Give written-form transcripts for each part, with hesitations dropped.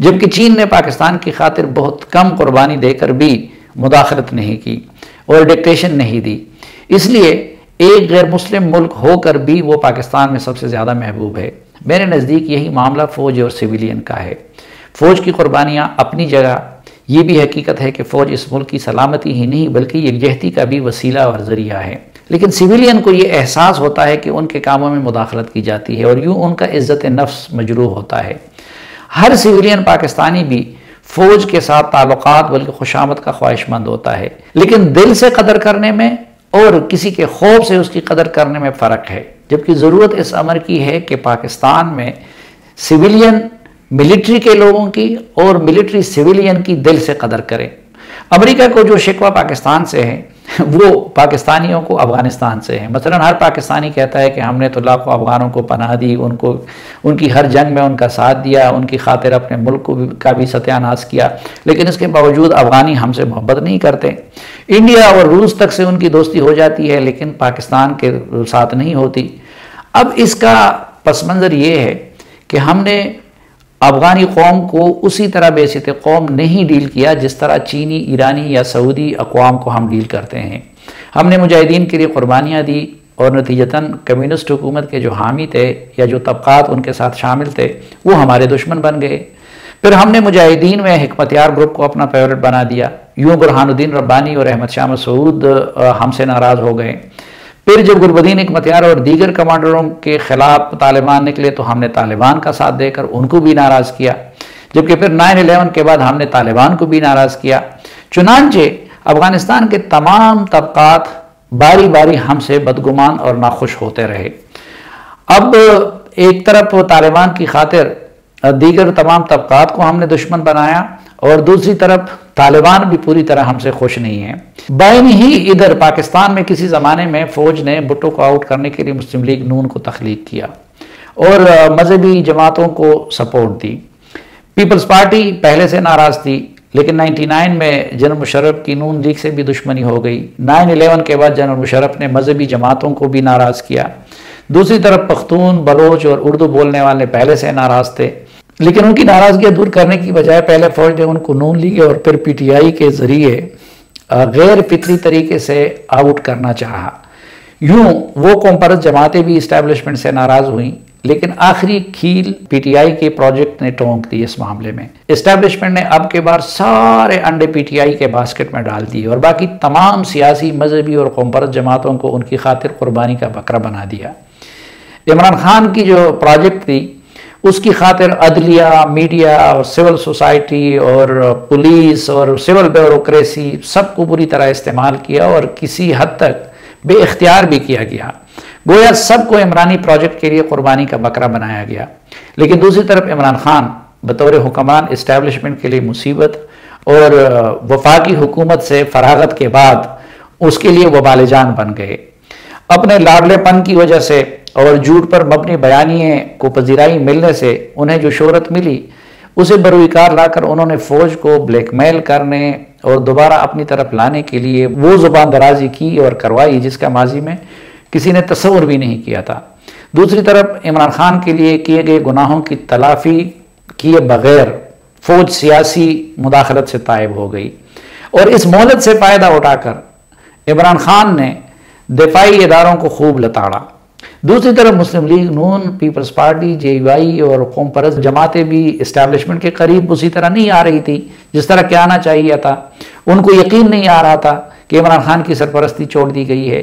جبکہ چین نے پاکستان کی خاطر بہت کم قربانی دے کر بھی مداخلت نہیں کی اور ڈکٹیشن نہیں دی، اس لیے ایک غیر مسلم ملک ہو کر بھی وہ پاکستان میں سب سے زیادہ محبوب ہے۔ میرے نزدیک یہی معاملہ فوج اور سویلین کا ہے۔ فوج کی قربانیاں اپنی جگہ، یہ بھی حقیقت ہے کہ فوج اس ملک کی سلامتی ہی نہیں بلکہ یکجہتی کا بھی وسیلہ اور ذریعہ ہے، لیکن سویلین کو یہ احساس ہوتا ہے کہ ان کے کاموں میں مداخلت کی جاتی ہے اور یوں ان کا عزت نفس مجروح ہوتا ہے۔ ہر سویلین پاکستانی بھی فوج کے ساتھ تعلقات بلکہ خوشامد کا خواہش مند ہوتا ہے، لیکن دل سے قدر کرنے میں اور کسی کے خوف سے اس کی قدر کرنے میں فرق ہے، جبکہ ضرورت اس امر کی ہے کہ پاکستان میں سویلین ملٹری کے لوگوں کی اور ملٹری سویلین کی دل سے قدر کرے۔ امریکہ کو جو شکوہ پاکستان سے ہے وہ پاکستانیوں کو افغانستان سے ہے۔ مثلا ہر پاکستانی کہتا ہے کہ ہم نے تو لاکھوں افغانوں کو پناہ دی، ان کی ہر جنگ میں ان کا ساتھ دیا، ان کی خاطر اپنے ملک کا بھی ستیہ ناش کیا، لیکن اس کے باوجود افغانی ہم سے محبت نہیں کرتے۔ انڈیا اور روس تک سے ان کی دوستی ہو جاتی ہے لیکن پاکستان کے ساتھ نہیں ہوتی۔ اب اس کا پس منظر یہ ہے کہ ہم نے افغانی قوم کو اسی طرح بیعزت قوم نہیں ڈیل کیا جس طرح چینی، ایرانی یا سعودی اقوام کو ہم ڈیل کرتے ہیں۔ ہم نے مجاہدین کے لیے قربانیاں دی اور نتیجتاً کمیونسٹ حکومت کے جو حامی تھے یا جو طبقات ان کے ساتھ شامل تھے وہ ہمارے دشمن بن گئے۔ پھر ہم نے مجاہدین میں حکمت یار گروپ کو اپنا فیورٹ بنا دیا، یوں برہان الدین ربانی اور احمد شاہ مسعود ہم سے ناراض ہو گئے۔ پھر جب گلبدین حکمت یار اور دیگر کمانڈروں کے خلاف طالبان نکلے تو ہم نے طالبان کا ساتھ دے کر ان کو بھی ناراض کیا، جبکہ پھر 9/11 کے بعد ہم نے طالبان کو بھی ناراض کیا۔ چنانچہ افغانستان کے تمام طبقات باری باری ہم سے بدگمان اور ناخوش ہوتے رہے۔ اب ایک طرف طالبان کی خاطر دیگر تمام طبقات کو ہم نے دشمن بنایا اور دوسری طرف طالبان بھی پوری طرح ہم سے خوش نہیں ہیں۔ بائیں ہی ادھر پاکستان میں کسی زمانے میں فوج نے بھٹو کو آؤٹ کرنے کے لیے مسلم لیگ نون کو تخلیق کیا اور مذہبی جماعتوں کو سپورٹ دی۔ پیپلز پارٹی پہلے سے ناراض تھی لیکن 99 میں جنرل مشرف کی نون لیگ سے بھی دشمنی ہو گئی۔ 9/11 کے بعد جنرل مشرف نے مذہبی جماعتوں کو بھی ناراض کیا۔ دوسری طرف پختون، بلوچ اور اردو بولنے والے پہلے سے ناراض تھے، لیکن ان کی ناراضگیاں دور کرنے کی بجائے پہلے فوج نے ان کو نون لیگ اور پھر پی ٹی آئی کے ذریعے غیر فطری طریقے سے آؤٹ کرنا چاہا۔ یوں وہ قوم پرست جماعتیں بھی اسٹیبلشمنٹ سے ناراض ہوئیں، لیکن آخری کھیل پی ٹی آئی کے پروجیکٹ نے ٹونک دی۔ اس معاملے میں اسٹیبلشمنٹ نے اب کے بار سارے انڈے پی ٹی آئی کے باسکٹ میں ڈال دیے اور باقی تمام سیاسی، مذہبی اور قوم پرست جماعتوں کو ان کی خاطر قربانی کا بکرا بنا دیا۔ عمران خان کی جو پروجیکٹ تھی اس کی خاطر عدلیہ، میڈیا اور سول سوسائٹی اور پولیس اور سول بیوروکریسی سب کو بری طرح استعمال کیا اور کسی حد تک بے اختیار بھی کیا گیا، گویا سب کو عمرانی پروجیکٹ کے لیے قربانی کا بکرا بنایا گیا۔ لیکن دوسری طرف عمران خان بطور حکمران اسٹیبلشمنٹ کے لیے مصیبت اور وفاقی حکومت سے فراغت کے بعد اس کے لیے وبال جان بن گئے۔ اپنے لاڈلے پن کی وجہ سے اور جھوٹ پر مبنی بیانیے کو پذیرائی ملنے سے انہیں جو شہرت ملی اسے بروئے کار لا کر انہوں نے فوج کو بلیک میل کرنے اور دوبارہ اپنی طرف لانے کے لیے وہ زبان درازی کی اور کروائی جس کا ماضی میں کسی نے تصور بھی نہیں کیا تھا۔ دوسری طرف عمران خان کے لیے کیے گئے گناہوں کی تلافی کیے بغیر فوج سیاسی مداخلت سے تائب ہو گئی اور اس مہلت سے فائدہ اٹھا کر عمران خان نے دفاعی اداروں کو خوب لتاڑا۔ دوسری طرف Muslim League Noon, Peoples Party, J U I اور قوم پرست جماعتیں بھی اسٹیبلشمنٹ کے قریب اسی طرح نہیں آ رہی تھی جس طرح کہ آنا چاہیے تھا۔ ان کو یقین نہیں آ رہا تھا کہ عمران خان کی سرپرستی چھوڑ دی گئی ہے،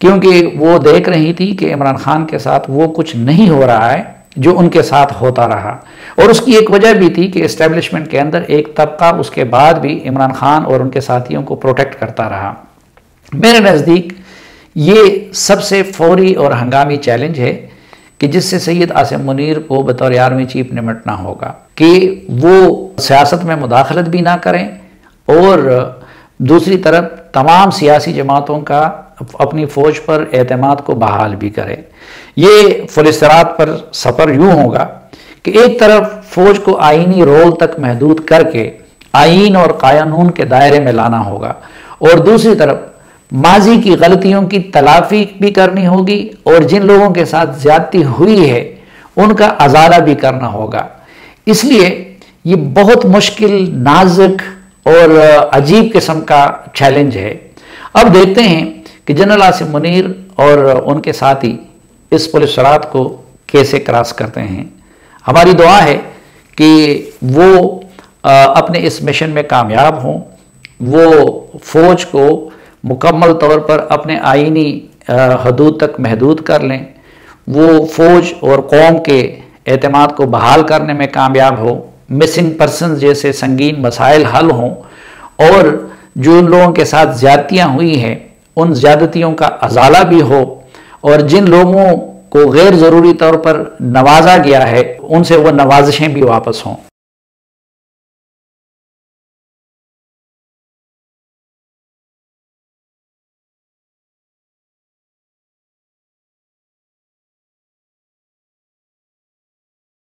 کیونکہ وہ دیکھ رہی تھی کہ عمران خان کے ساتھ وہ کچھ نہیں ہو رہا ہے جو ان کے ساتھ ہوتا رہا، اور اس کی ایک وجہ بھی تھی کہ اسٹیبلشمنٹ کے اندر ایک طبقہ اس کے بعد بھی عمران خان اور ان کے ساتھیوں کو پروٹیکٹ کرتا رہا۔ میرے نزدیک یہ سب سے فوری اور ہنگامی چیلنج ہے کہ جس سے سید عاصم منیر کو بطور آرمی چیف نمٹنا ہوگا کہ وہ سیاست میں مداخلت بھی نہ کریں اور دوسری طرف تمام سیاسی جماعتوں کا اپنی فوج پر اعتماد کو بحال بھی کرے۔ یہ فلسطرات پر سفر یوں ہوگا کہ ایک طرف فوج کو آئینی رول تک محدود کر کے آئین اور قانون کے دائرے میں لانا ہوگا اور دوسری طرف ماضی کی غلطیوں کی تلافی بھی کرنی ہوگی اور جن لوگوں کے ساتھ زیادتی ہوئی ہے ان کا ازالہ بھی کرنا ہوگا۔ اس لیے یہ بہت مشکل، نازک اور عجیب قسم کا چیلنج ہے۔ اب دیکھتے ہیں کہ جنرل عاصم منیر اور ان کے ساتھی اس پولیس رات کو کیسے کراس کرتے ہیں۔ ہماری دعا ہے کہ وہ اپنے اس مشن میں کامیاب ہوں، وہ فوج کو مکمل طور پر اپنے آئینی حدود تک محدود کر لیں، وہ فوج اور قوم کے اعتماد کو بحال کرنے میں کامیاب ہو، مسنگ پرسنز جیسے سنگین مسائل حل ہوں، اور جو لوگوں کے ساتھ زیادتیاں ہوئی ہیں ان زیادتیوں کا ازالہ بھی ہو، اور جن لوگوں کو غیر ضروری طور پر نوازا گیا ہے ان سے وہ نوازشیں بھی واپس ہوں۔